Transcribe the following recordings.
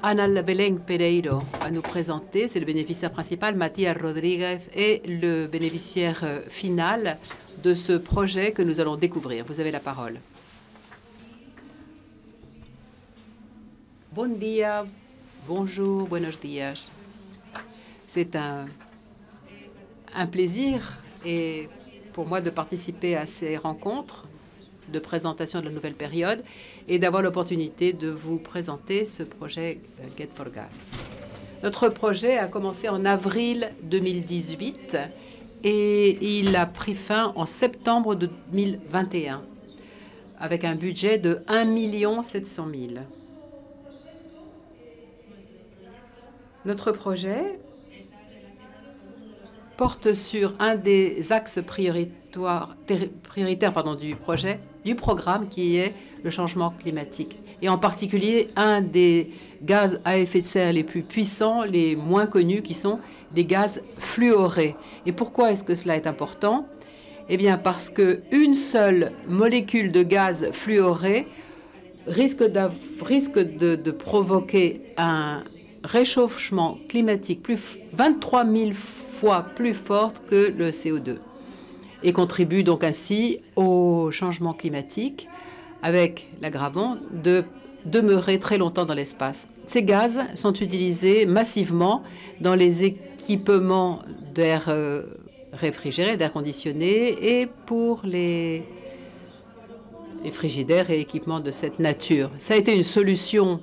Ana Belén Pereiro va nous présenter, c'est le bénéficiaire principal, Matías Rodríguez, et le bénéficiaire final de ce projet que nous allons découvrir. Vous avez la parole. Bon dia, bonjour, buenos días. C'est un plaisir et pour moi de participer à ces rencontres de présentation de la nouvelle période et d'avoir l'opportunité de vous présenter ce projet Get4Gas. Notre projet a commencé en avril 2018 et il a pris fin en septembre 2021 avec un budget de 1 700 000. Notre projet porte sur un des axes prioritaires du programme qui est le changement climatique. Et en particulier, un des gaz à effet de serre les plus puissants, les moins connus, qui sont les gaz fluorés. Et pourquoi est-ce que cela est important? Eh bien, parce qu'une seule molécule de gaz fluoré risque de provoquer un réchauffement climatique 23 000 fois plus forte que le CO2 et contribue donc ainsi au changement climatique avec l'aggravant de demeurer très longtemps dans l'espace. Ces gaz sont utilisés massivement dans les équipements d'air réfrigéré, d'air conditionné et pour les frigidaires et équipements de cette nature. Ça a été une solution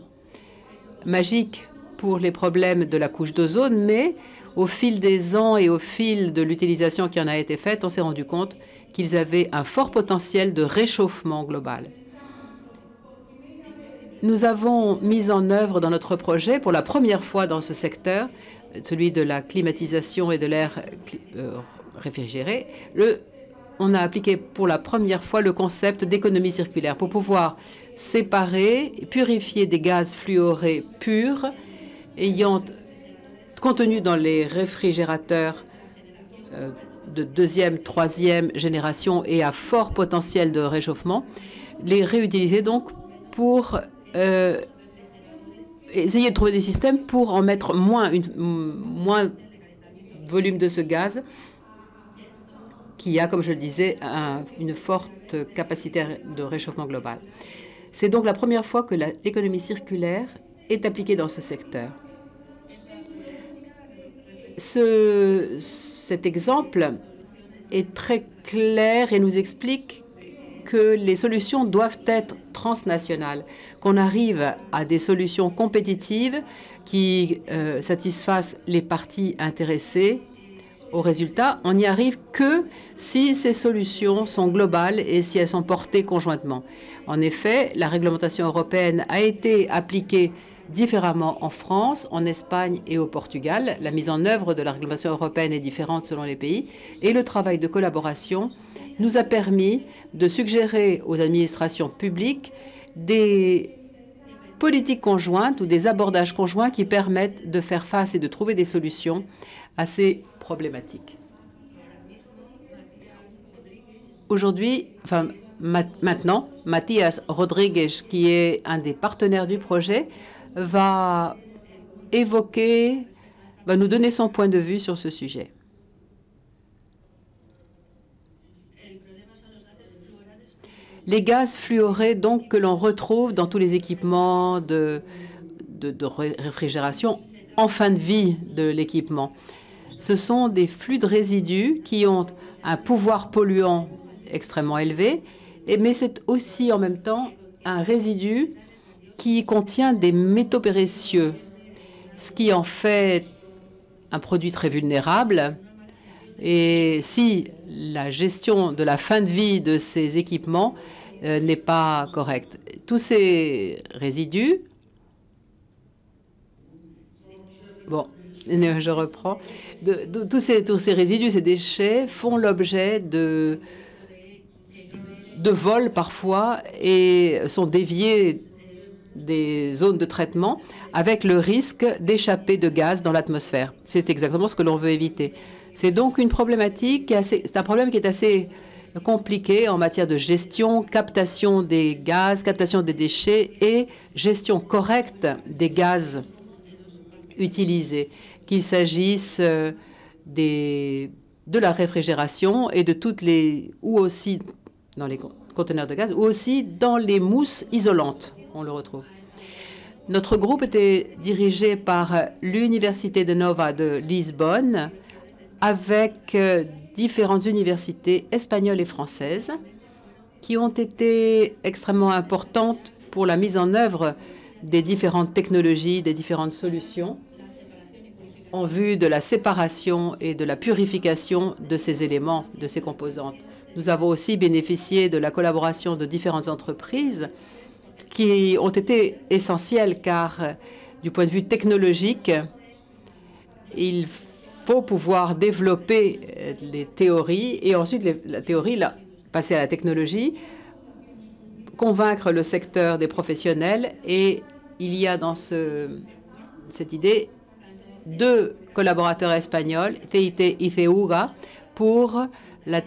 magique pour les problèmes de la couche d'ozone, mais au fil des ans et au fil de l'utilisation qui en a été faite, on s'est rendu compte qu'ils avaient un fort potentiel de réchauffement global. Nous avons mis en œuvre dans notre projet, pour la première fois dans ce secteur, celui de la climatisation et de l'air réfrigéré, on a appliqué pour la première fois le concept d'économie circulaire pour pouvoir séparer et purifier des gaz fluorés purs ayant contenu dans les réfrigérateurs de deuxième, troisième génération et à fort potentiel de réchauffement, les réutiliser donc pour essayer de trouver des systèmes pour en mettre moins volume de ce gaz qui a, comme je le disais, une forte capacité de réchauffement global. C'est donc la première fois que l'économie circulaire est appliquée dans ce secteur. Cet exemple est très clair et nous explique que les solutions doivent être transnationales, qu'on arrive à des solutions compétitives qui satisfassent les parties intéressées. Au résultat, on n'y arrive que si ces solutions sont globales et si elles sont portées conjointement. En effet, la réglementation européenne a été appliquée différemment en France, en Espagne et au Portugal. La mise en œuvre de la réglementation européenne est différente selon les pays et le travail de collaboration nous a permis de suggérer aux administrations publiques des politiques conjointes ou des abordages conjoints qui permettent de faire face et de trouver des solutions à ces problématiques. Aujourd'hui, maintenant, Matías Rodríguez, qui est un des partenaires du projet, va nous donner son point de vue sur ce sujet. Les gaz fluorés donc que l'on retrouve dans tous les équipements de réfrigération en fin de vie de l'équipement. Ce sont des flux de résidus qui ont un pouvoir polluant extrêmement élevé, mais c'est aussi en même temps un résidu qui contient des métaux précieux, ce qui en fait un produit très vulnérable. Et si la gestion de la fin de vie de ces équipements n'est pas correcte, tous ces résidus, je reprends, tous ces résidus, ces déchets font l'objet de vols parfois et sont déviés des zones de traitement avec le risque d'échapper de gaz dans l'atmosphère. C'est exactement ce que l'on veut éviter. C'est donc une problématique, c'est un problème qui est assez compliqué en matière de gestion, captation des gaz, captation des déchets et gestion correcte des gaz utilisés, qu'il s'agisse de la réfrigération et de toutes les, ou aussi dans les conteneurs de gaz, ou aussi dans les mousses isolantes, on le retrouve. Notre groupe était dirigé par l'Université de Nova de Lisbonne avec différentes universités espagnoles et françaises qui ont été extrêmement importantes pour la mise en œuvre des différentes technologies, des différentes solutions en vue de la séparation et de la purification de ces éléments, de ces composantes. Nous avons aussi bénéficié de la collaboration de différentes entreprises qui ont été essentielles car, du point de vue technologique, il faut pouvoir développer les théories et ensuite la théorie, passer à la technologie, convaincre le secteur des professionnels. Et il y a dans cette idée 2 collaborateurs espagnols, TIT ICEUGA, pour la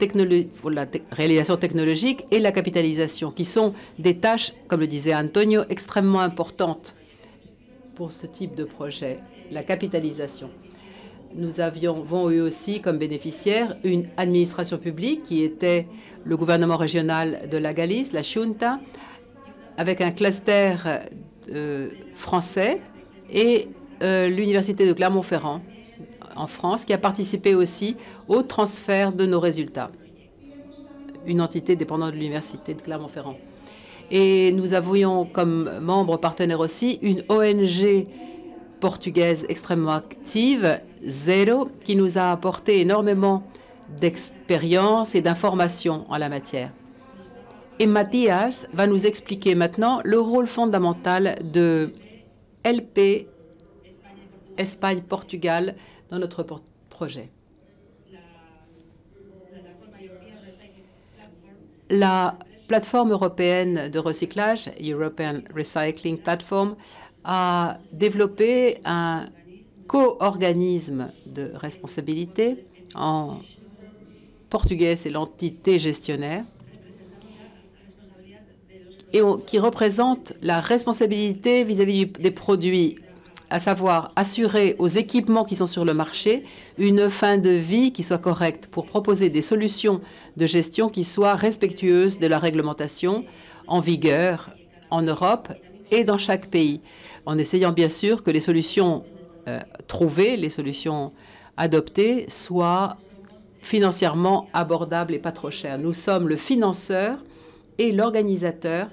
réalisation technologique et la capitalisation, qui sont des tâches, comme le disait Antonio, extrêmement importantes pour ce type de projet, la capitalisation. Nous avons eu aussi comme bénéficiaire une administration publique qui était le gouvernement régional de la Galice, la Xunta, avec un cluster français et l'Université de Clermont-Ferrand en France, qui a participé aussi au transfert de nos résultats, une entité dépendante de l'Université de Clermont-Ferrand. Et nous avions comme membre partenaire aussi une ONG portugaise extrêmement active, Zero, qui nous a apporté énormément d'expérience et d'informations en la matière. Et Mathias va nous expliquer maintenant le rôle fondamental de LP Espagne-Portugal dans notre projet. La plateforme européenne de recyclage, European Recycling Platform, a développé un co-organisme de responsabilité. En portugais, c'est l'entité gestionnaire, et qui représente la responsabilité vis-à-vis des produits, à savoir assurer aux équipements qui sont sur le marché une fin de vie qui soit correcte pour proposer des solutions de gestion qui soient respectueuses de la réglementation en vigueur en Europe et dans chaque pays, en essayant bien sûr que les solutions trouvées, les solutions adoptées soient financièrement abordables et pas trop chères. Nous sommes le financeur et l'organisateur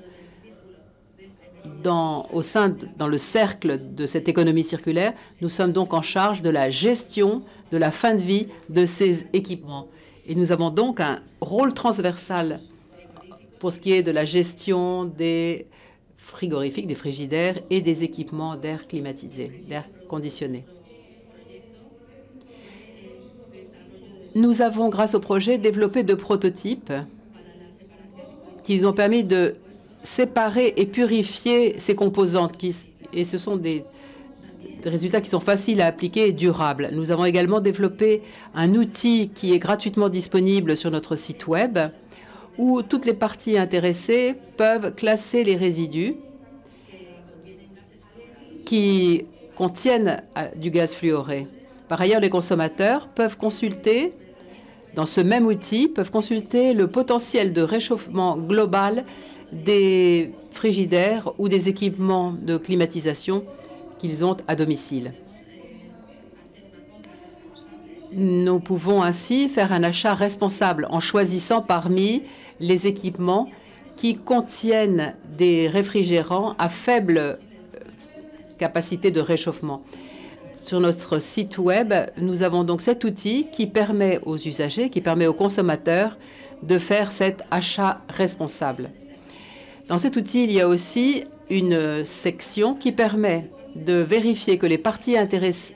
dans le cercle de cette économie circulaire. Nous sommes donc en charge de la gestion de la fin de vie de ces équipements. Et nous avons donc un rôle transversal pour ce qui est de la gestion des frigorifiques, des frigidaires et des équipements d'air climatisé, d'air conditionné. Nous avons, grâce au projet, développé 2 prototypes qui nous ont permis de séparer et purifier ces composantes. Et ce sont des résultats qui sont faciles à appliquer et durables. Nous avons également développé un outil qui est gratuitement disponible sur notre site Web, où toutes les parties intéressées peuvent classer les résidus qui contiennent du gaz fluoré. Par ailleurs, les consommateurs peuvent consulter, dans ce même outil, peuvent consulter le potentiel de réchauffement global des frigidaires ou des équipements de climatisation qu'ils ont à domicile. Nous pouvons ainsi faire un achat responsable en choisissant parmi les équipements qui contiennent des réfrigérants à faible capacité de réchauffement. Sur notre site Web, nous avons donc cet outil qui permet aux usagers, qui permet aux consommateurs de faire cet achat responsable. Dans cet outil, il y a aussi une section qui permet de vérifier que les parties intéressées,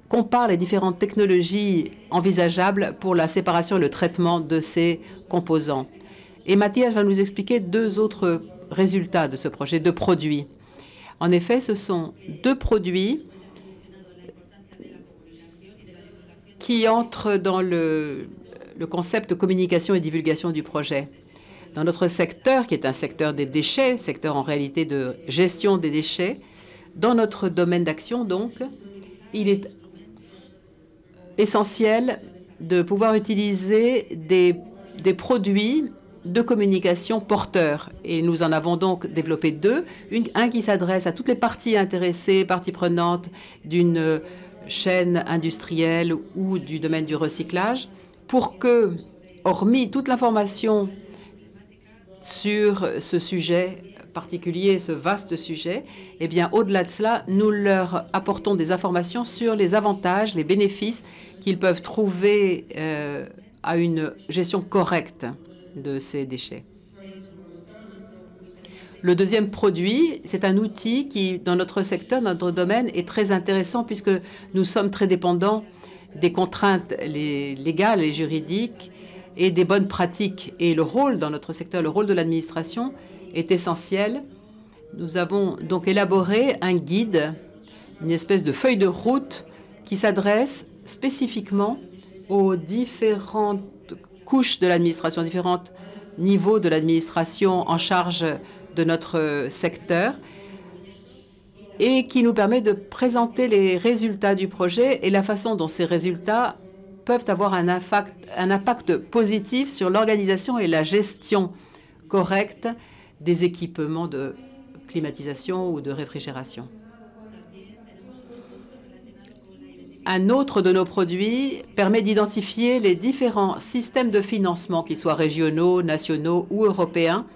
comparent les différentes technologies envisageables pour la séparation et le traitement de ces composants. Et Mathias va nous expliquer 2 autres résultats de ce projet, 2 produits. En effet, ce sont 2 produits qui entre dans le concept de communication et divulgation du projet. Dans notre secteur, qui est un secteur des déchets, secteur en réalité de gestion des déchets, dans notre domaine d'action, donc, il est essentiel de pouvoir utiliser des produits de communication porteurs. Et nous en avons donc développé deux. Un qui s'adresse à toutes les parties intéressées, parties prenantes d'une chaîne industrielle ou du domaine du recyclage, pour que, hormis toute l'information sur ce sujet particulier, ce vaste sujet, eh bien, au-delà de cela, nous leur apportons des informations sur les avantages, les bénéfices qu'ils peuvent trouver à une gestion correcte de ces déchets. Le deuxième produit, c'est un outil qui, dans notre secteur, dans notre domaine, est très intéressant puisque nous sommes très dépendants des contraintes légales et juridiques et des bonnes pratiques. Et le rôle dans notre secteur, le rôle de l'administration est essentiel. Nous avons donc élaboré un guide, une espèce de feuille de route qui s'adresse spécifiquement aux différentes couches de l'administration, différents niveaux de l'administration en charge de notre secteur et qui nous permet de présenter les résultats du projet et la façon dont ces résultats peuvent avoir un impact positif sur l'organisation et la gestion correcte des équipements de climatisation ou de réfrigération. Un autre de nos produits permet d'identifier les différents systèmes de financement, qu'ils soient régionaux, nationaux ou européens,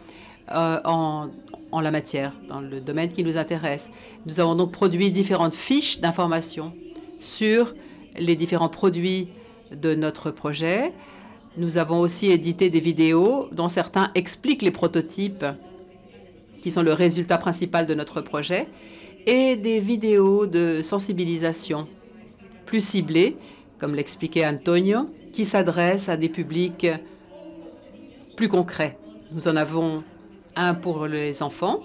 en la matière, dans le domaine qui nous intéresse. Nous avons donc produit différentes fiches d'information sur les différents produits de notre projet. Nous avons aussi édité des vidéos dont certains expliquent les prototypes qui sont le résultat principal de notre projet et des vidéos de sensibilisation plus ciblées, comme l'expliquait Antonio, qui s'adressent à des publics plus concrets. Nous en avons un pour les enfants,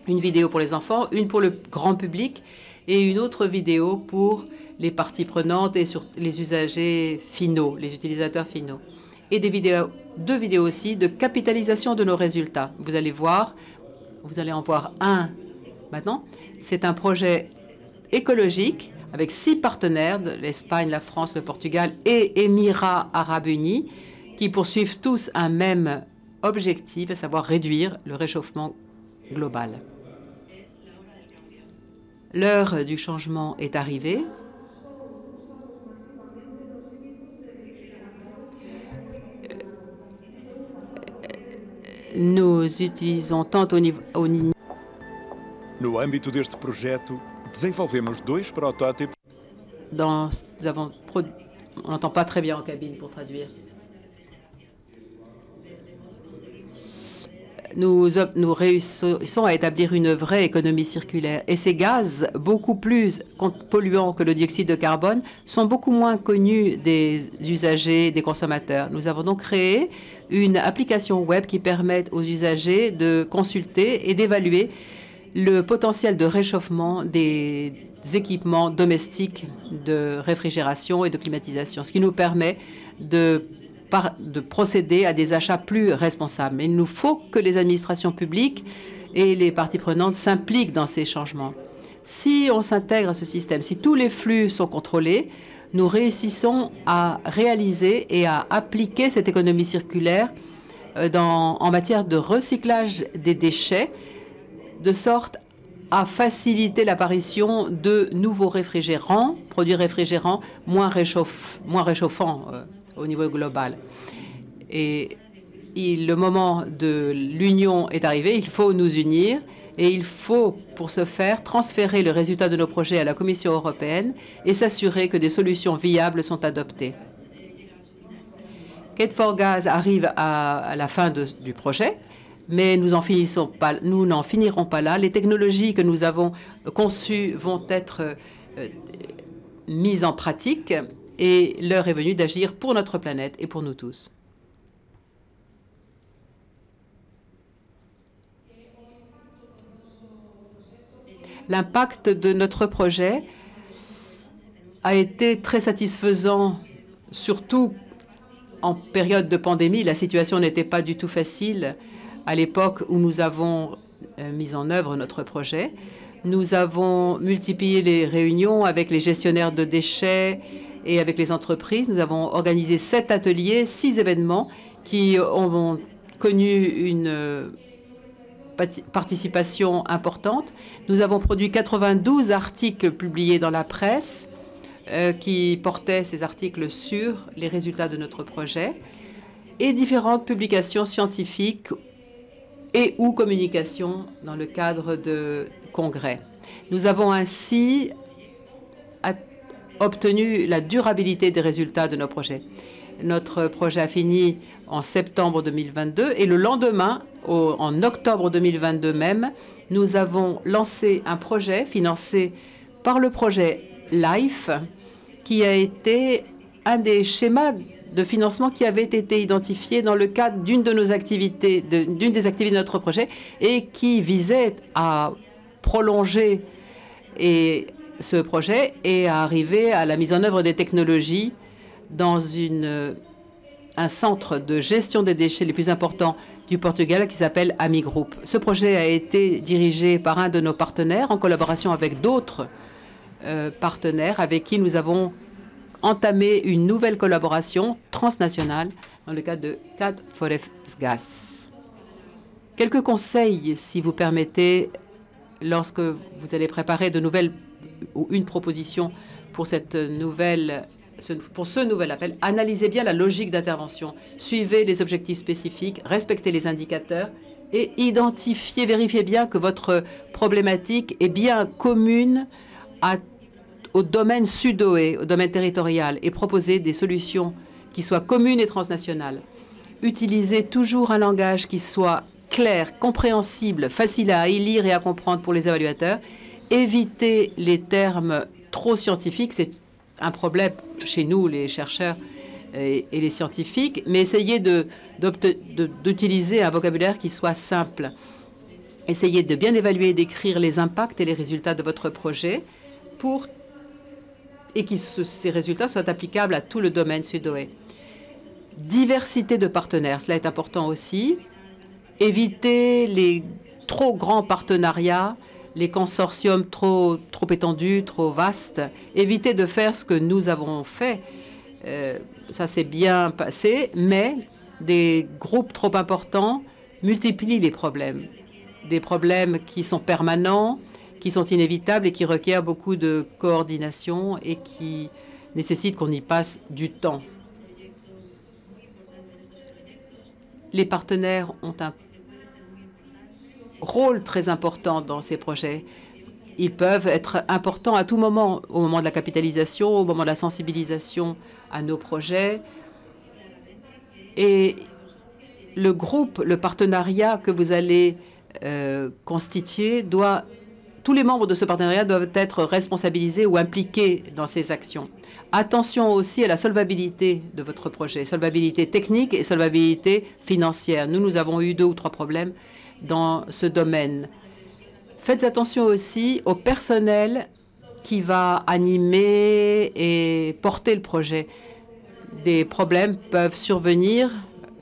une vidéo pour les enfants, une pour le grand public et une autre vidéo pour les parties prenantes et sur les usagers finaux, les utilisateurs finaux. Et deux vidéos aussi de capitalisation de nos résultats. Vous allez en voir un maintenant. C'est un projet écologique avec 6 partenaires, de l'Espagne, la France, le Portugal et Émirats arabes unis, qui poursuivent tous un même objectif, à savoir réduire le réchauffement global. L'heure du changement est arrivée. Nous utilisons tant au niveau... No âmbito deste projeto, desenvolvemos 2 protótipos. On n'entend pas très bien en cabine pour traduire. Nous réussissons à établir une vraie économie circulaire. Et ces gaz, beaucoup plus polluants que le dioxyde de carbone, sont beaucoup moins connus des usagers, des consommateurs. Nous avons donc créé une application web qui permet aux usagers de consulter et d'évaluer le potentiel de réchauffement des équipements domestiques de réfrigération et de climatisation, ce qui nous permet de procéder à des achats plus responsables. Mais il nous faut que les administrations publiques et les parties prenantes s'impliquent dans ces changements. Si on s'intègre à ce système, si tous les flux sont contrôlés, nous réussissons à réaliser et à appliquer cette économie circulaire en matière de recyclage des déchets, de sorte à faciliter l'apparition de nouveaux réfrigérants, produits réfrigérants moins réchauffants au niveau global. Et le moment de l'union est arrivé, il faut nous unir et il faut, pour ce faire, transférer le résultat de nos projets à la Commission européenne et s'assurer que des solutions viables sont adoptées. Kate for Gaz arrive à la fin du projet, mais nous n'en finirons pas là. Les technologies que nous avons conçues vont être mises en pratique et l'heure est venue d'agir pour notre planète et pour nous tous. L'impact de notre projet a été très satisfaisant, surtout en période de pandémie. La situation n'était pas du tout facile à l'époque où nous avons mis en œuvre notre projet. Nous avons multiplié les réunions avec les gestionnaires de déchets et avec les entreprises. Nous avons organisé 7 ateliers, 6 événements qui ont connu une participation importante. Nous avons produit 92 articles publiés dans la presse qui portaient ces articles sur les résultats de notre projet et différentes publications scientifiques et ou communications dans le cadre de congrès. Nous avons ainsi obtenu la durabilité des résultats de nos projets. Notre projet a fini en septembre 2022 et le lendemain, en octobre 2022 même, nous avons lancé un projet financé par le projet LIFE qui a été un des schémas de financement qui avait été identifié dans le cadre d'une de nos activités, d'une des activités de notre projet et qui visait à prolonger ce projet et à arriver à la mise en œuvre des technologies dans un centre de gestion des déchets les plus importants du Portugal qui s'appelle AMI Group. Ce projet a été dirigé par un de nos partenaires en collaboration avec d'autres partenaires avec qui nous avons entamé une nouvelle collaboration transnationale dans le cadre de CAD Gas. Quelques conseils, si vous permettez, lorsque vous allez préparer de nouvelles ou une proposition pour ce nouvel appel. Analysez bien la logique d'intervention, suivez les objectifs spécifiques, respectez les indicateurs et vérifiez bien que votre problématique est bien commune au domaine sud-ouest, au domaine territorial, et proposez des solutions qui soient communes et transnationales. Utilisez toujours un langage qui soit clair, compréhensible, facile à lire et à comprendre pour les évaluateurs. Évitez les termes trop scientifiques, c'est un problème chez nous, les chercheurs et les scientifiques, mais essayez d'utiliser un vocabulaire qui soit simple. Essayez de bien évaluer et d'écrire les impacts et les résultats de votre projet et que ces résultats soient applicables à tout le domaine sud-ouest. Diversité de partenaires, cela est important aussi. Évitez les trop grands partenariats, les consortiums trop étendus, trop vastes. Évitez de faire ce que nous avons fait. Ça s'est bien passé, mais des groupes trop importants multiplient les problèmes. Des problèmes qui sont permanents, qui sont inévitables et qui requièrent beaucoup de coordination et qui nécessitent qu'on y passe du temps. Les partenaires ont un rôle très important dans ces projets. Ils peuvent être importants à tout moment, au moment de la capitalisation, au moment de la sensibilisation à nos projets. Et le groupe, le partenariat que vous allez constituer tous les membres de ce partenariat doivent être responsabilisés ou impliqués dans ces actions. Attention aussi à la solvabilité de votre projet, solvabilité technique et solvabilité financière. Nous avons eu 2 ou 3 problèmes dans ce domaine. Faites attention aussi au personnel qui va animer et porter le projet. Des problèmes peuvent survenir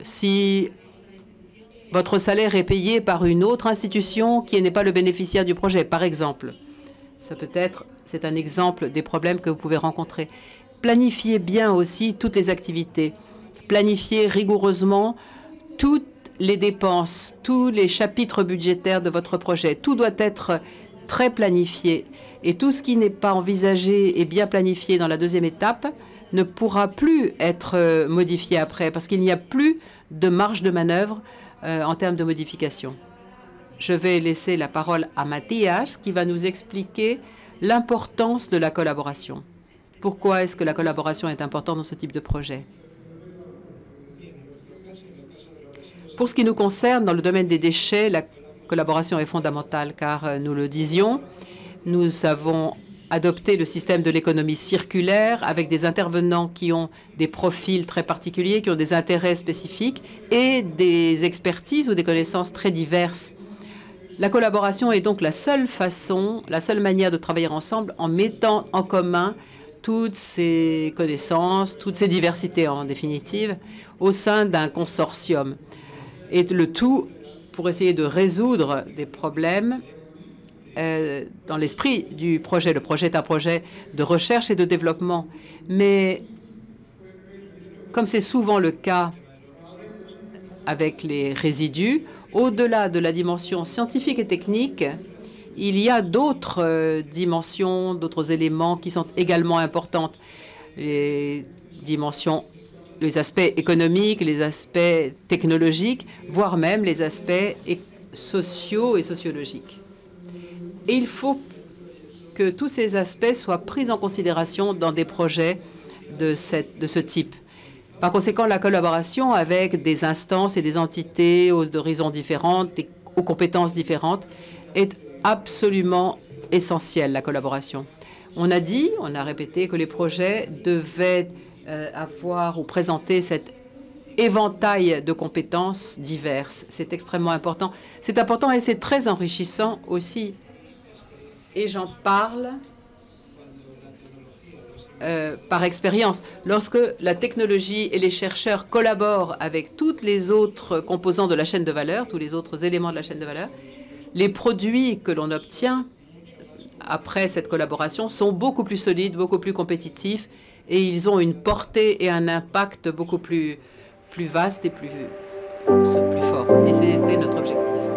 si votre salaire est payé par une autre institution qui n'est pas le bénéficiaire du projet, par exemple. C'est un exemple des problèmes que vous pouvez rencontrer. Planifiez bien aussi toutes les activités. Planifiez rigoureusement toutes les dépenses, tous les chapitres budgétaires de votre projet. Tout doit être très planifié. Et tout ce qui n'est pas envisagé et bien planifié dans la deuxième étape ne pourra plus être modifié après, parce qu'il n'y a plus de marge de manœuvre en termes de modification. Je vais laisser la parole à Mathias qui va nous expliquer l'importance de la collaboration. Pourquoi est-ce que la collaboration est importante dans ce type de projet? Pour ce qui nous concerne, dans le domaine des déchets, la collaboration est fondamentale car, nous le disions, nous avons adopté le système de l'économie circulaire avec des intervenants qui ont des profils très particuliers, qui ont des intérêts spécifiques et des expertises ou des connaissances très diverses. La collaboration est donc la seule manière de travailler ensemble en mettant en commun toutes ces connaissances, toutes ces diversités en définitive, au sein d'un consortium. Et le tout pour essayer de résoudre des problèmes dans l'esprit du projet. Le projet est un projet de recherche et de développement. Mais comme c'est souvent le cas avec les résidus, au-delà de la dimension scientifique et technique, il y a d'autres dimensions, d'autres éléments qui sont également importantes. Les dimensions, les aspects économiques, les aspects technologiques, voire même les aspects sociaux et sociologiques. Et il faut que tous ces aspects soient pris en considération dans des projets de ce type. Par conséquent, la collaboration avec des instances et des entités aux horizons différentes, aux compétences différentes, est absolument essentielle, la collaboration. On a dit, on a répété que les projets devaient avoir ou présenter cet éventail de compétences diverses. C'est extrêmement important. C'est important et c'est très enrichissant aussi. Et j'en parle par expérience. Lorsque la technologie et les chercheurs collaborent avec toutes les autres composants de la chaîne de valeur, tous les autres éléments de la chaîne de valeur, les produits que l'on obtient après cette collaboration sont beaucoup plus solides, beaucoup plus compétitifs, et ils ont une portée et un impact beaucoup plus vaste et plus fort. Et c'était notre objectif.